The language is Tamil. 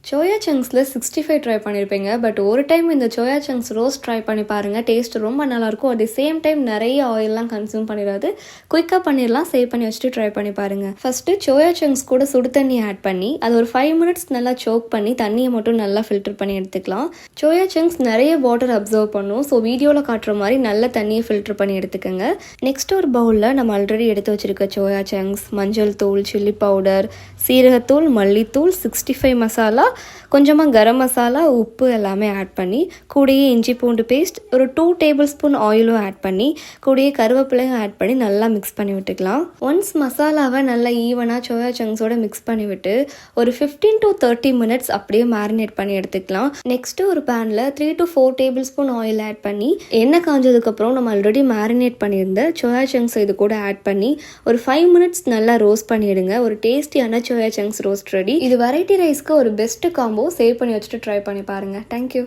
சோயா சங்க்ஸில் 65 ட்ரை பண்ணியிருப்பீங்க. பட் ஒரு டைம் இந்த சோயா சங்க்ஸ் ரோஸ்ட் ட்ரை பண்ணி பாருங்கள். டேஸ்ட் ரொம்ப நல்லாயிருக்கும். அட் தி சேம் டைம் நிறைய ஆயிலெலாம் கன்சியூம் பண்ணிடாது. குயிக்காக பண்ணிடலாம். சேவ் பண்ணி வச்சுட்டு ட்ரை பண்ணி பாருங்கள். ஃபஸ்ட்டு சோயா சங்க்ஸ் கூட சுடு தண்ணி ஆட் பண்ணி அது ஒரு 5 மினிட்ஸ் நல்லா சோக் பண்ணி தண்ணியை மட்டும் நல்லா ஃபில்டர் பண்ணி எடுத்துக்கலாம். சோயா சங்க்ஸ் நிறைய வாட்டர் அப்சர்வ் பண்ணும். ஸோ வீடியோவில் காட்டுற மாதிரி நல்ல தண்ணியை ஃபில்டர் பண்ணி எடுத்துக்கோங்க. நெக்ஸ்ட் ஒரு பவுலில் நம்ம ஆல்ரெடி எடுத்து வச்சுருக்க சோயா சங்க்ஸ், மஞ்சள் தூள், சில்லி பவுடர், சீரகத்தூள், மல்லித்தூள், 65 மசாலா, கொஞ்சமாக கரம் மசாலா, உப்பு எல்லாமே ஆட் பண்ணி கூடயே இஞ்சி பூண்டு பேஸ்ட், ஒரு 2 டேபிள் ஸ்பூன் ஆயிலும் ஆட் பண்ணி கூடயே கருவேப்பிலையும் ஆட் பண்ணி நல்லா மிக்ஸ் பண்ணி விட்டுக்கலாம். ஒன்ஸ் மசாலாவை நல்லா ஈவனாக சோயா சங்க்ஸோட மிக்ஸ் பண்ணி விட்டு ஒரு 15 to 30 மினிட்ஸ் அப்படியே மேரினேட் பண்ணி எடுத்துக்கலாம். நெக்ஸ்ட்டு ஒரு பேனில் 3 to 4 tablespoon oil add பண்ணி எண்ணெய் காஞ்சதுக்கப்புறம் நம்ம ஆல்ரெடி மேரினேட் பண்ணியிருந்த சோயா சங்க்ஸ் இது கூட ஆட் பண்ணி ஒரு 5 மினிட்ஸ் நல்லா ரோஸ்ட் பண்ணிவிடுங்க. ஒரு டேஸ்டியான சோயா சங்க்ஸ் ரோஸ்ட் ரெடி. இது வெரைட்டி ரைஸ்க்கு ஒரு பெஸ்ட் காம்போ. சேவ் பண்ணி வச்சுட்டு ட்ரை பண்ணி பாருங்கள். தேங்க்யூ.